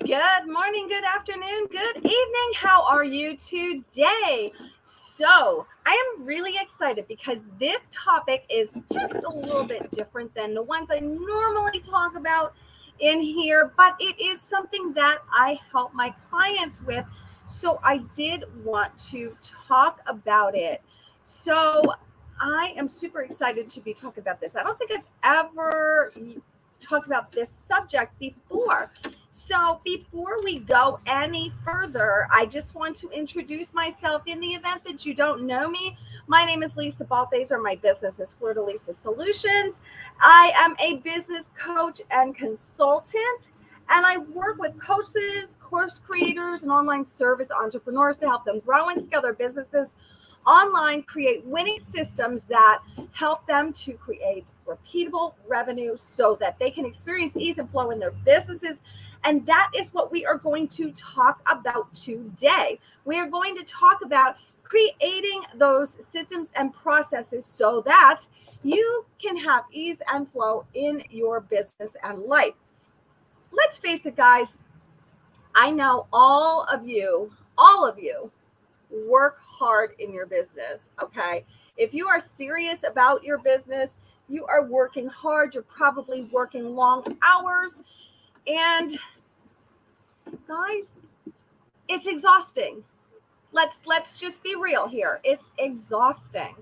Good morning, good afternoon, good evening. How are you today? So, I am really excited because this topic is just a little bit different than the ones I normally talk about in here, but it is something that I help my clients with. So, I did want to talk about it. So, I am super excited to be talking about this. I don't think I've ever talked about this subject before. So before we go any further, I just want to introduce myself in the event that you don't know me. My name is Lisa Balthaser. My business is Florida Lisa Solutions. I am a business coach and consultant, and I work with coaches, course creators, and online service entrepreneurs to help them grow and scale their businesses online, create winning systems that help them to create repeatable revenue so that they can experience ease and flow in their businesses. And that is what we are going to talk about today. We are going to talk about creating those systems and processes so that you can have ease and flow in your business and life. Let's face it, guys. I know all of you work hard in your business, okay? If you are serious about your business, you are working hard, you're probably working long hours, and guys, it's exhausting. Let's just be real here. It's exhausting.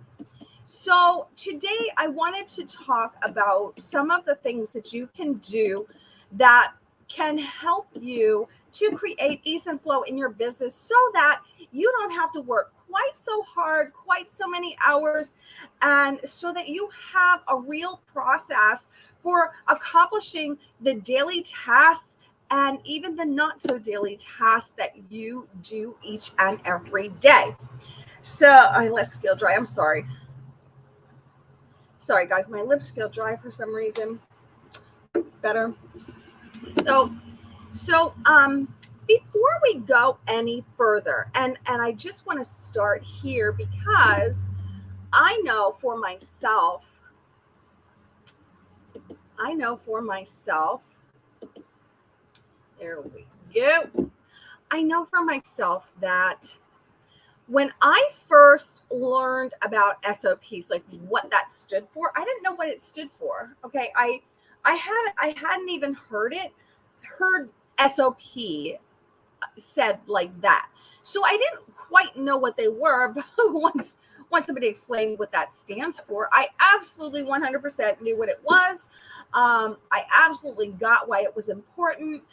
So, today I wanted to talk about some of the things that you can do that can help you to create ease and flow in your business so that you don't have to work quite so hard, quite so many hours, and so that you have a real process for accomplishing the daily tasks and even the not so daily tasks that you do each and every day. So, my lips feel dry. I'm sorry. Sorry, guys, my lips feel dry for some reason. Better. So, before we go any further, and I just want to start here because I know for myself, there we go. I know for myself that when I first learned about SOPs, like what that stood for, I didn't know what it stood for. Okay, I hadn't even heard SOP said like that. So I didn't quite know what they were, but once somebody explained what that stands for, I absolutely 100% knew what it was. I absolutely got why it was important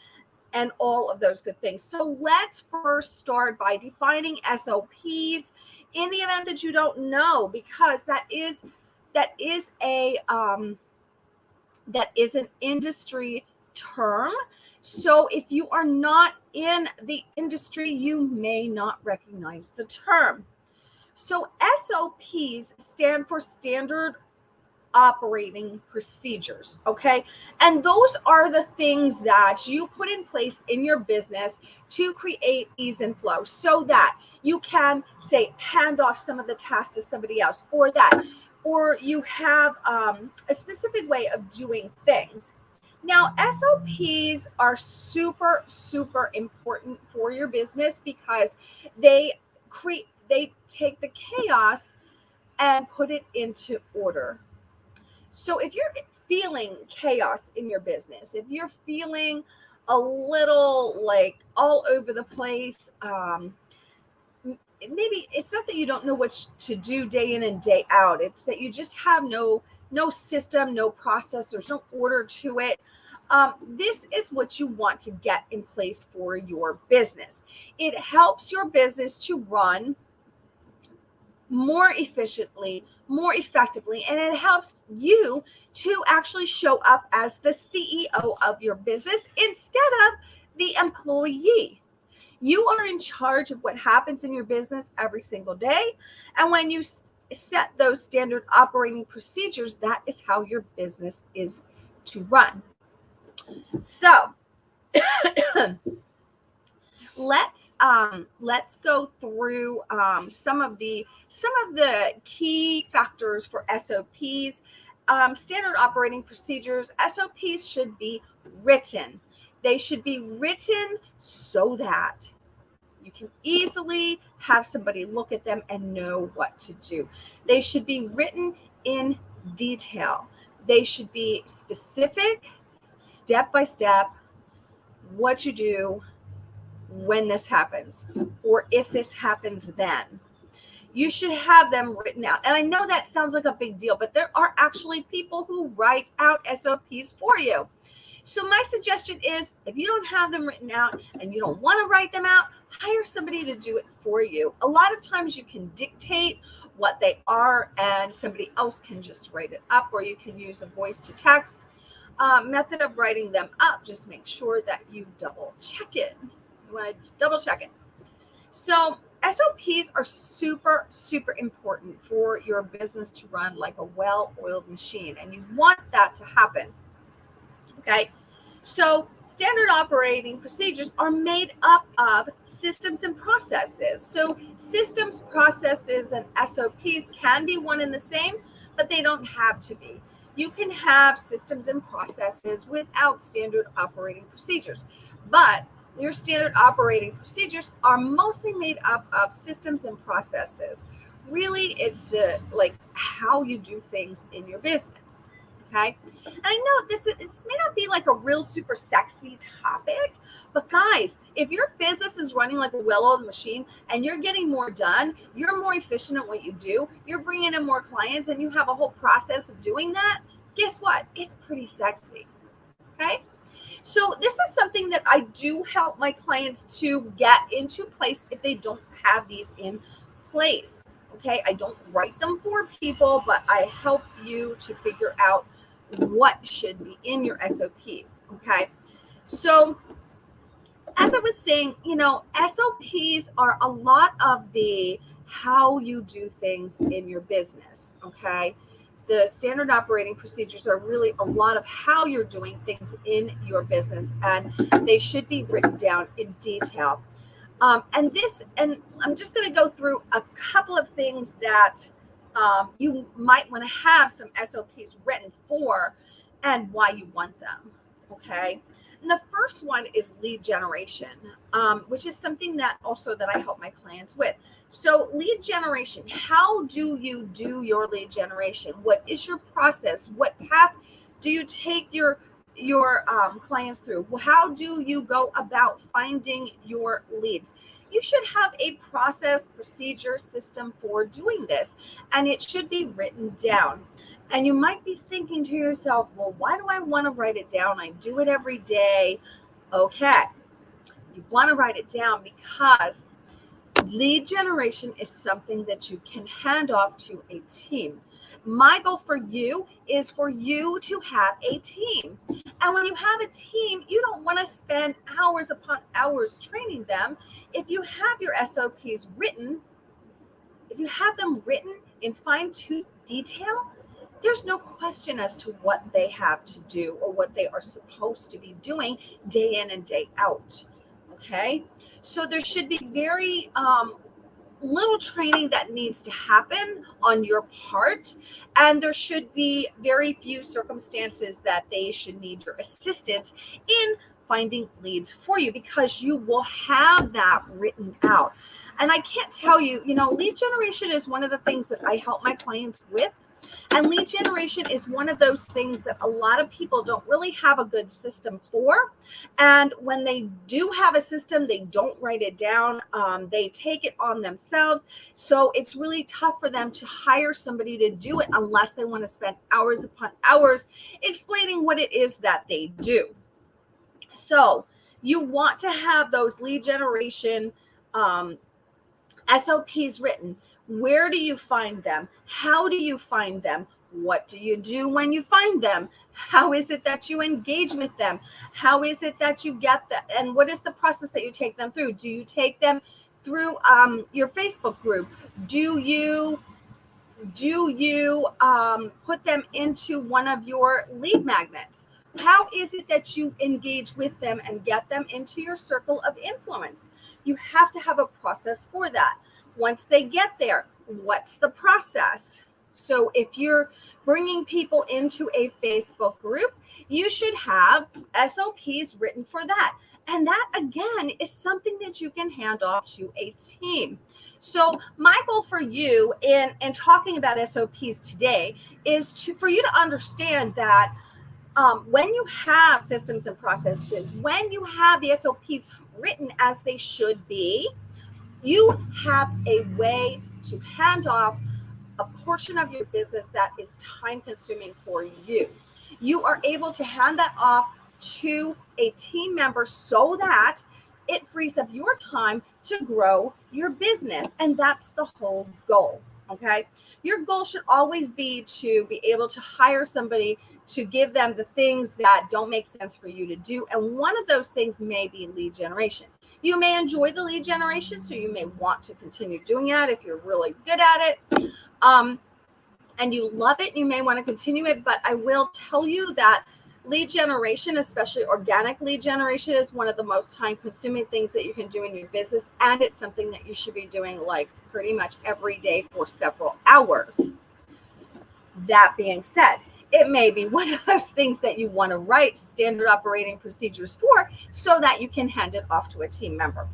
and all of those good things. So let's first start by defining SOPs in the event that you don't know, because that is an industry term. So if you are not in the industry, you may not recognize the term. So SOPs stand for standard operating procedures, okay? And those are the things that you put in place in your business to create ease and flow so that you can, say, hand off some of the tasks to somebody else, or you have a specific way of doing things. Now, SOPs are super, super important for your business because they take the chaos and put it into order. So if you're feeling chaos in your business, if you're feeling a little like all over the place, maybe it's not that you don't know what to do day in and day out. It's that you just have no system, no process, there's no order to it. This is what you want to get in place for your business. It helps your business to run more efficiently, more effectively, and it helps you to actually show up as the CEO of your business instead of the employee. You are in charge of what happens in your business every single day. And when you set those standard operating procedures, that is how your business is to run. So let's go through some of the key factors for SOPs. Standard operating procedures. SOPs should be written. They should be written so that you can easily have somebody look at them and know what to do. They should be written in detail. They should be specific, step by step, what you do when this happens, or if this happens then. You should have them written out. And I know that sounds like a big deal, but there are actually people who write out SOPs for you. So my suggestion is, if you don't have them written out and you don't want to write them out, hire somebody to do it for you. A lot of times you can dictate what they are and somebody else can just write it up, or you can use a voice to text method of writing them up. Just make sure that you double check it. You want to double check it. So SOPs are super, super important for your business to run like a well-oiled machine, and you want that to happen. Okay, so standard operating procedures are made up of systems and processes. So systems, processes, and SOPs can be one and the same, but they don't have to be. You can have systems and processes without standard operating procedures, but your standard operating procedures are mostly made up of systems and processes. Really, it's the how you do things in your business. Okay. And I know this may not be like a real super sexy topic, but guys, if your business is running like a well-oiled machine and you're getting more done, you're more efficient at what you do, you're bringing in more clients, and you have a whole process of doing that, guess what? It's pretty sexy. Okay. So this is something that I do help my clients to get into place if they don't have these in place. Okay. I don't write them for people, but I help you to figure out what should be in your SOPs. Okay. So as I was saying, SOPs are a lot of the how you do things in your business. Okay. The standard operating procedures are really a lot of how you're doing things in your business, and they should be written down in detail. And I'm just going to go through a couple of things that you might want to have some SOPs written for and why you want them. Okay. And the first one is lead generation, which is something that I help my clients with. So lead generation, how do you do your lead generation? What is your process? What path do you take your clients through? How do you go about finding your leads? You should have a process, procedure, system for doing this, and it should be written down. And you might be thinking to yourself, well, why do I want to write it down? I do it every day. Okay. You want to write it down because lead generation is something that you can hand off to a team. My goal for you is for you to have a team. And when you have a team, you don't want to spend hours upon hours training them. If you have your SOPs written, if you have them written in fine-tooth detail, there's no question as to what they have to do or what they are supposed to be doing day in and day out. Okay. So there should be very little training that needs to happen on your part. And there should be very few circumstances that they should need your assistance in finding leads for you, because you will have that written out. And I can't tell you, lead generation is one of the things that I help my clients with. And lead generation is one of those things that a lot of people don't really have a good system for. And when they do have a system, they don't write it down. They take it on themselves. So it's really tough for them to hire somebody to do it unless they want to spend hours upon hours explaining what it is that they do. So you want to have those lead generation SOPs written. Where do you find them? How do you find them? What do you do when you find them? How is it that you engage with them? How is it that you get them? And what is the process that you take them through? Do you take them through your Facebook group? Do you put them into one of your lead magnets? How is it that you engage with them and get them into your circle of influence? You have to have a process for that. Once they get there, what's the process? So if you're bringing people into a Facebook group, you should have SOPs written for that. And that, again, is something that you can hand off to a team. So my goal for you in talking about SOPs today is for you to understand that when you have systems and processes, when you have the SOPs written as they should be, you have a way to hand off a portion of your business that is time consuming for you. You are able to hand that off to a team member so that it frees up your time to grow your business. And that's the whole goal. Okay. Your goal should always be to be able to hire somebody to give them the things that don't make sense for you to do. And one of those things may be lead generation. You may enjoy the lead generation, so you may want to continue doing that if you're really good at it. And you love it, you may want to continue it, but I will tell you that lead generation, especially organic lead generation, is one of the most time consuming things that you can do in your business. And it's something that you should be doing like pretty much every day for several hours. That being said, it may be one of those things that you want to write standard operating procedures for so that you can hand it off to a team member.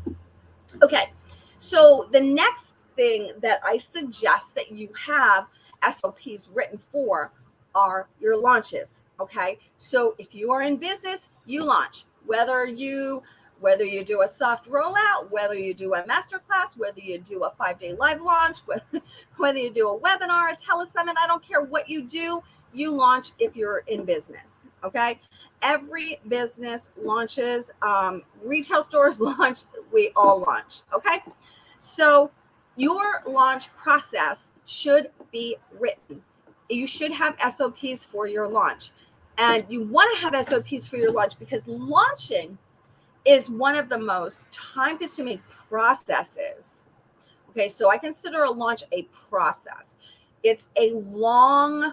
Okay, so the next thing that I suggest that you have SOPs written for are your launches. Okay, so if you are in business, you launch, whether you do a soft rollout, whether you do a masterclass, whether you do a 5-day live launch, whether you do a webinar, a telesummit, I don't care what you do, you launch if you're in business. Okay, every business launches, retail stores launch, we all launch. Okay, so your launch process should be written. You should have SOPs for your launch. And you want to have SOPs for your launch because launching is one of the most time-consuming processes. Okay, so I consider a launch a process. It's a long,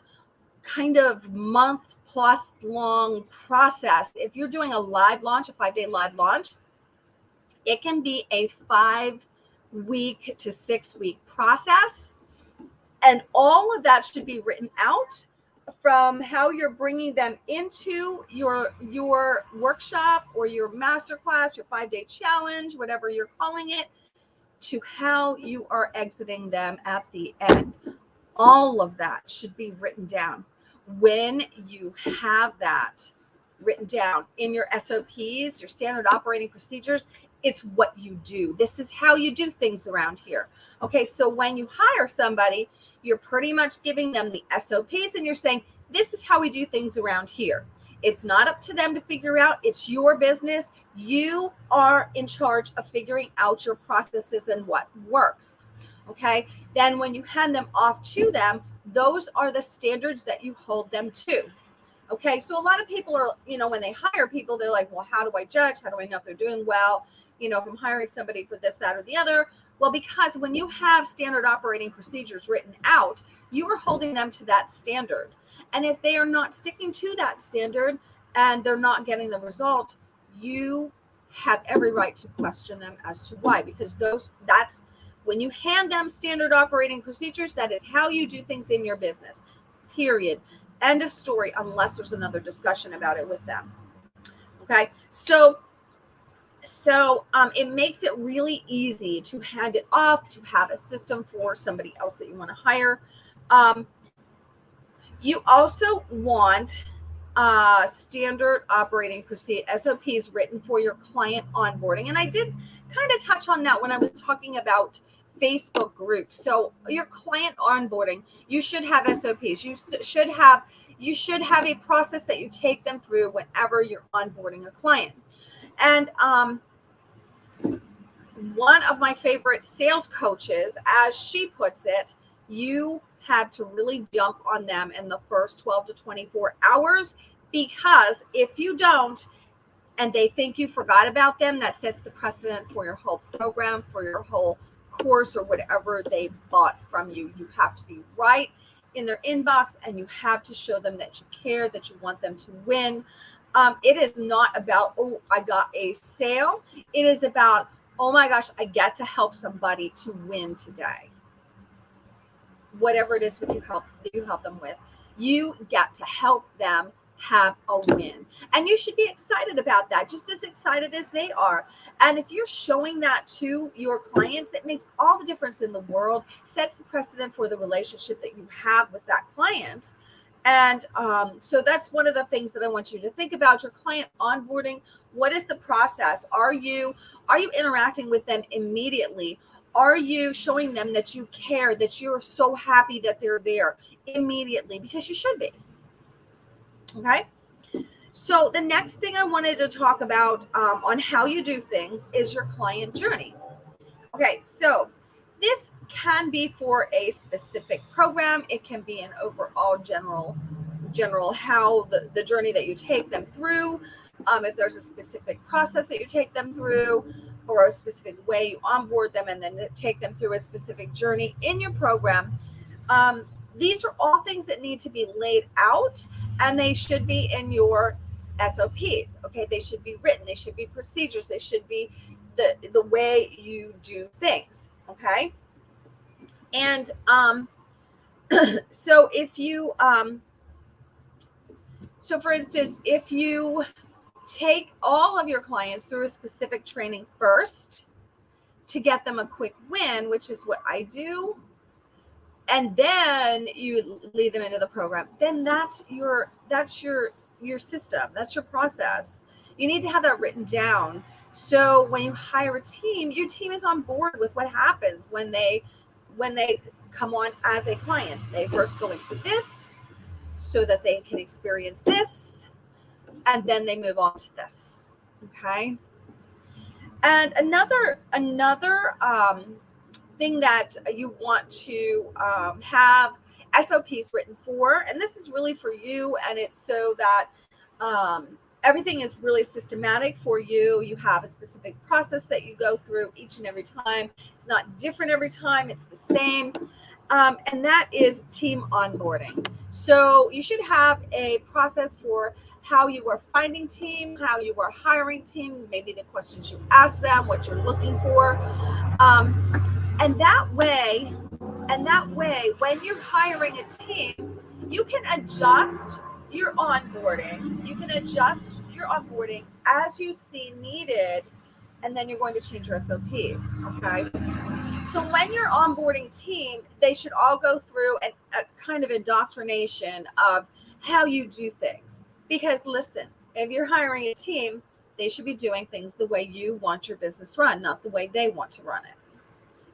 kind of month-plus long process. If you're doing a live launch, a 5-day live launch, it can be a 5-week to 6-week process. And all of that should be written out, from how you're bringing them into your workshop or your masterclass, your 5-day challenge, whatever you're calling it, to how you are exiting them at the end. All of that should be written down. When you have that written down in your SOPs, your standard operating procedures, it's what you do. This is how you do things around here. Okay, so when you hire somebody, you're pretty much giving them the SOPs and you're saying, this is how we do things around here. It's not up to them to figure out. It's your business. You are in charge of figuring out your processes and what works. Okay, then when you hand them off to them, those are the standards that you hold them to. Okay, so a lot of people are, when they hire people, they're like, well, how do I judge? How do I know if they're doing well? If I'm hiring somebody for this, that, or the other. Well, because when you have standard operating procedures written out, you are holding them to that standard. And if they are not sticking to that standard and they're not getting the result, you have every right to question them as to why, because that's when you hand them standard operating procedures, that is how you do things in your business, period. End of story, unless there's another discussion about it with them. Okay, so it makes it really easy to hand it off, to have a system for somebody else that you want to hire. You also want standard operating SOPs written for your client onboarding. And I did kind of touch on that when I was talking about Facebook groups. So your client onboarding, you should have SOPs. You should have a process that you take them through whenever you're onboarding a client. And one of my favorite sales coaches, as she puts it, you have to really jump on them in the first 12 to 24 hours, because if you don't, and they think you forgot about them, that sets the precedent for your whole program, for your whole course, or whatever they bought from you. You have to be right in their inbox, and you have to show them that you care, that you want them to win. It is not about, oh, I got a sale. It is about, oh my gosh, I get to help somebody to win today. whatever it is that you help them with, you get to help them have a win. And you should be excited about that, just as excited as they are. And if you're showing that to your clients, it makes all the difference in the world, sets the precedent for the relationship that you have with that client. And so that's one of the things that I want you to think about. Your client onboarding. What is the process? Are you interacting with them immediately? Are you showing them that you care, that you're so happy that they're there immediately? Because you should be. Okay. So the next thing I wanted to talk about on how you do things is your client journey. Okay, so this can be for a specific program. It can be an overall general how the journey that you take them through. If there's a specific process that you take them through, or a specific way you onboard them and then take them through a specific journey in your program. These are all things that need to be laid out, and they should be in your SOPs. Okay, they should be written. They should be procedures. They should be the way you do things. Okay, and so if you so for instance, if you take all of your clients through a specific training first to get them a quick win, which is what I do, and then you lead them into the program, then that's your system, that's your process. You need to have that written down, so when you hire a team, your team is on board with what happens when they come on as a client. They first go into this so that they can experience this, and then they move on to this. Okay. And another thing that you want to have SOPs written for, and this is really for you, and it's so that everything is really systematic for you. You have a specific process that you go through each and every time. It's not different every time, it's the same. And that is team onboarding. So you should have a process for how you are finding team, how you are hiring team, maybe the questions you ask them, what you're looking for. And that way, when you're hiring a team, you can adjust your onboarding. You can adjust your onboarding as you see needed, and then you're going to change your SOPs. Okay. So when you're onboarding team, they should all go through a kind of indoctrination of how you do things. Because listen, if you're hiring a team, they should be doing things the way you want your business run, not the way they want to run it.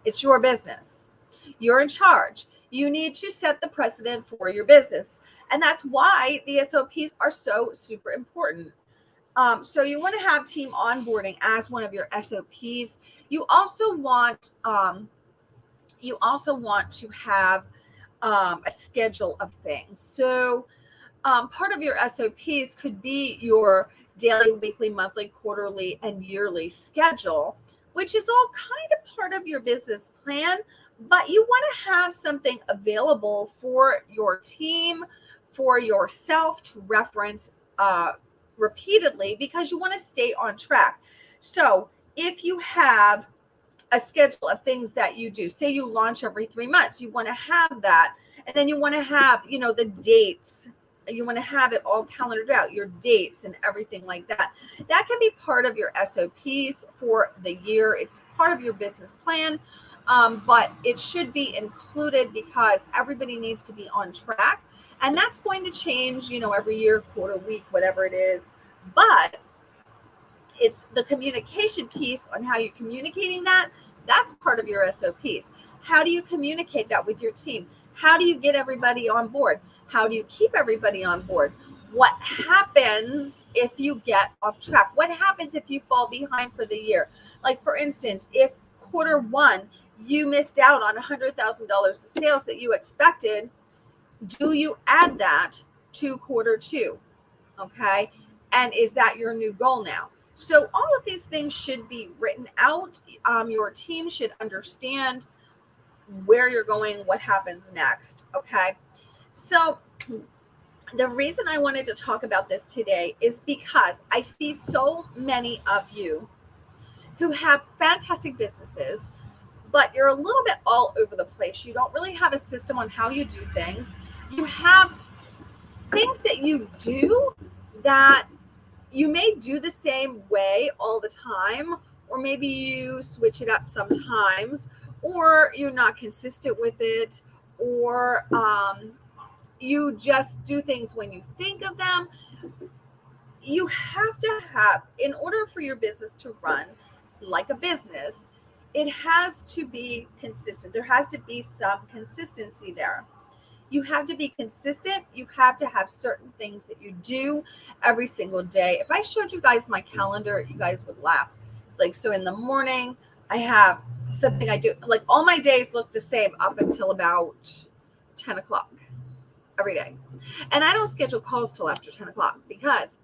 It's your business. You're in charge. You need to set the precedent for your business. And that's why the SOPs are so super important. So you want to have team onboarding as one of your SOPs. You also want to have a schedule of things. So part of your SOPs could be your daily, weekly, monthly, quarterly, and yearly schedule, which is all kind of part of your business plan. But you want to have something available for your team, for yourself to reference repeatedly, because you want to stay on track. So if you have a schedule of things that you do, say you launch every 3 months, you want to have that. And then you want to have, the dates. You want to have it all calendared out, your dates and everything like that. That can be part of your SOPs for the year. It's part of your business plan, but it should be included because everybody needs to be on track. And that's going to change, every year, quarter, week, whatever it is. But it's the communication piece on how you're communicating that. That's part of your SOPs. How do you communicate that with your team? How do you get everybody on board? How do you keep everybody on board? What happens if you get off track? What happens if you fall behind for the year? Like, for instance, if quarter one, you missed out on $100,000 of sales that you expected, do you add that to quarter two? Okay. And is that your new goal now? So all of these things should be written out. Your team should understand where you're going, what happens next. Okay. So the reason I wanted to talk about this today is because I see so many of you who have fantastic businesses, but you're a little bit all over the place. You don't really have a system on how you do things. You have things that you do that you may do the same way all the time, or maybe you switch it up sometimes, or you're not consistent with it, or you just do things when you think of them. You have to have, in order for your business to run like a business, it has to be consistent. There has to be some consistency there. You have to be consistent. You have to have certain things that you do every single day. If I showed you guys my calendar, you guys would laugh. Like, so in the morning, I have something I do. Like, all my days look the same up until about 10 o'clock every day. And I don't schedule calls till after 10 o'clock because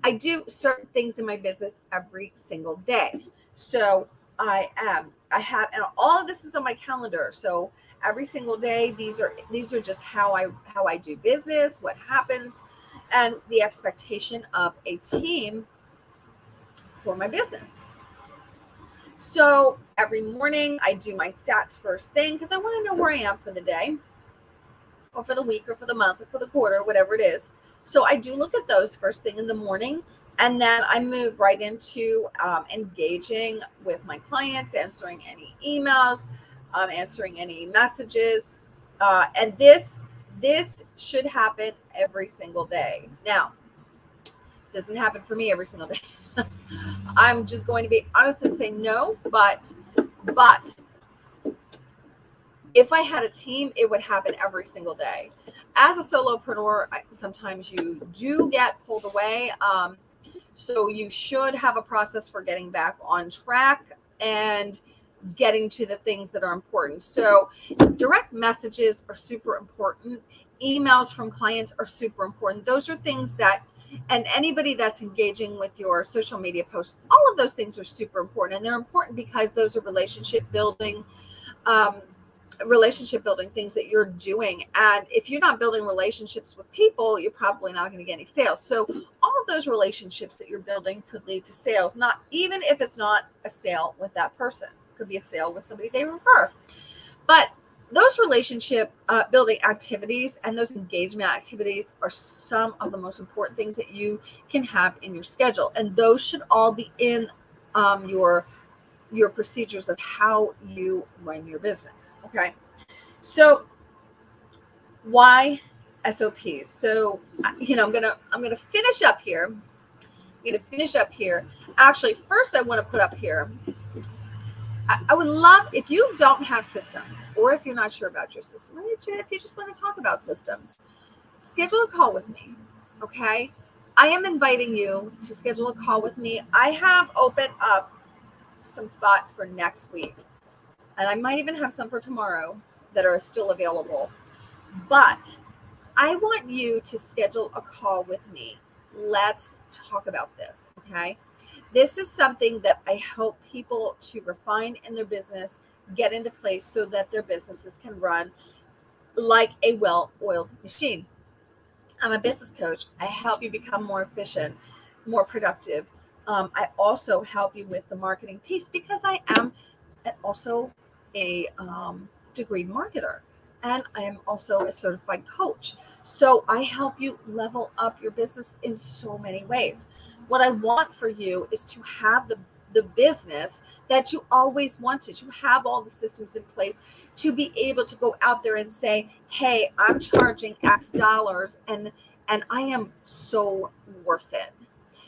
I do certain things in my business every single day. So I have, and all of this is on my calendar. So every single day, these are just how I do business, what happens, and the expectation of a team for my business. So every morning I do my stats first thing because I want to know where I am for the day, or for the week, or for the month, or for the quarter, whatever it is. So I do look at those first thing in the morning, and then I move right into engaging with my clients, answering any emails, answering any messages, and this should happen every single day. Now, it doesn't happen for me every single day. I'm just going to be honest and say no, but if I had a team, it would happen every single day. As a solopreneur, sometimes you do get pulled away. So you should have a process for getting back on track and getting to the things that are important. So direct messages are super important. Emails from clients are super important. Those are things that, and anybody that's engaging with your social media posts, all of those things are super important. And they're important because those are relationship building things that you're doing. And if you're not building relationships with people, you're probably not going to get any sales. So all of those relationships that you're building could lead to sales, not even if it's not a sale with that person. It could be a sale with somebody they refer. But those relationship building activities and those engagement activities are some of the most important things that you can have in your schedule. And those should all be in your procedures of how you run your business. Okay. So why SOPs? So, I'm going to finish up here. Actually, first I want to put up here, I would love, if you don't have systems, or if you're not sure about your system, or if you just want to talk about systems, schedule a call with me. Okay. I am inviting you to schedule a call with me. I have opened up some spots for next week, and I might even have some for tomorrow that are still available. But I want you to schedule a call with me. Let's talk about this. Okay. This is something that I help people to refine in their business, get into place so that their businesses can run like a well-oiled machine. I'm a business coach. I help you become more efficient, more productive. I also help you with the marketing piece because I am also a degreed marketer, and I am also a certified coach. So I help you level up your business in so many ways. What I want for you is to have the business that you always wanted, to have all the systems in place, to be able to go out there and say, hey, I'm charging X dollars and I am so worth it.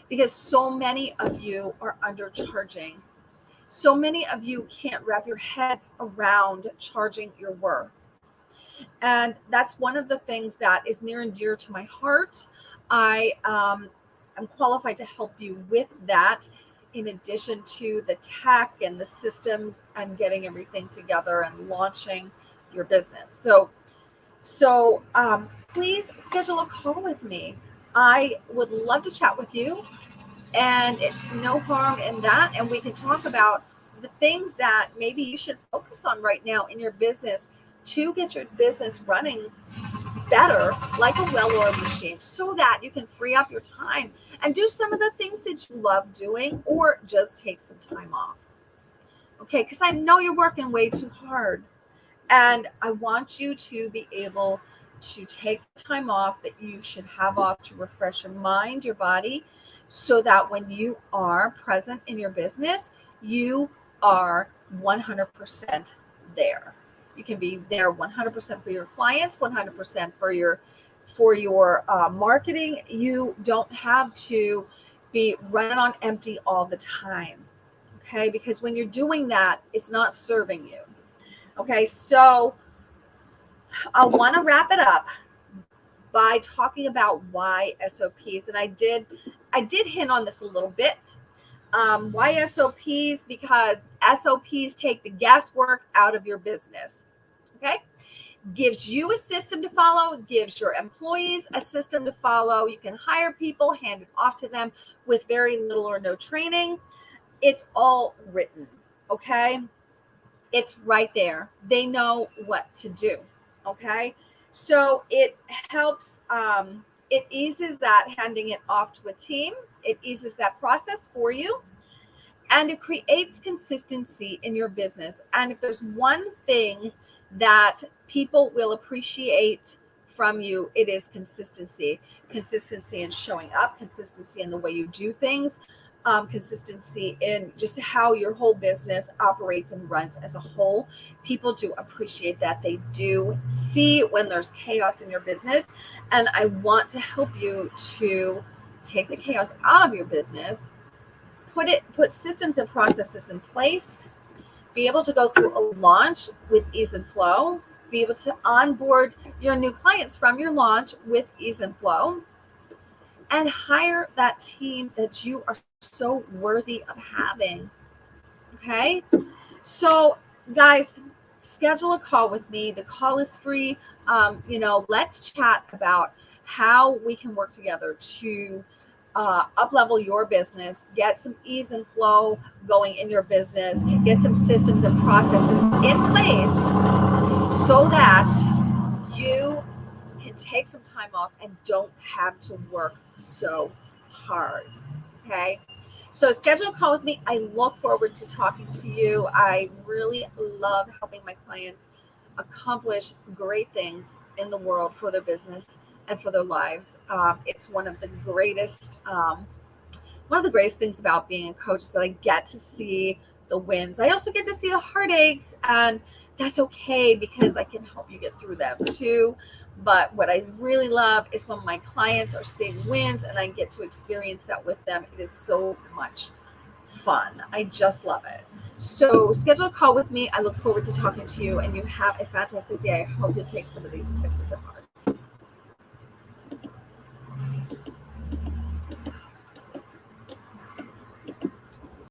Because so many of you are undercharging. So many of you can't wrap your heads around charging your worth. And that's one of the things that is near and dear to my heart. I'm qualified to help you with that, in addition to the tech and the systems and getting everything together and launching your business. So please schedule a call with me. I would love to chat with you, and no harm in that. And we can talk about the things that maybe you should focus on right now in your business to get your business running better, like a well-oiled machine, so that you can free up your time and do some of the things that you love doing, or just take some time off. Okay, because I know you're working way too hard. And I want you to be able to take time off that you should have off to refresh your mind, your body, so that when you are present in your business, you are 100% there. You can be there 100% for your clients, 100% for your marketing. You don't have to be running on empty all the time. Okay, because when you're doing that, it's not serving you. Okay, so I want to wrap it up by talking about why SOPs, and I did hint on this a little bit. Why SOPs? Because SOPs take the guesswork out of your business. Okay, gives you a system to follow, gives your employees a system to follow. You can hire people, hand it off to them with very little or no training. It's all written. Okay, it's right there. They know what to do. Okay, so it helps. It eases that handing it off to a team. It eases that process for you, and it creates consistency in your business. And if there's one thing that people will appreciate from you, it is consistency. Consistency in showing up, consistency in the way you do things, consistency in just how your whole business operates and runs as a whole. People do appreciate that. They do see when there's chaos in your business. And I want to help you to take the chaos out of your business, put systems and processes in place, be able to go through a launch with ease and flow, be able to onboard your new clients from your launch with ease and flow, and hire that team that you are so worthy of having. Okay, so guys, schedule a call with me. The call is free. Let's chat about how we can work together to up level your business, get some ease and flow going in your business, get some systems and processes in place so that you can take some time off and don't have to work so hard. Okay. So schedule a call with me. I look forward to talking to you. I really love helping my clients accomplish great things in the world for their business and for their lives. It's one of the greatest things about being a coach is that I get to see the wins. I also get to see the heartaches, and that's okay because I can help you get through them too. But what I really love is when my clients are seeing wins and I get to experience that with them. It is so much fun. I just love it. So schedule a call with me. I look forward to talking to you, and you have a fantastic day. I hope you'll take some of these tips to heart.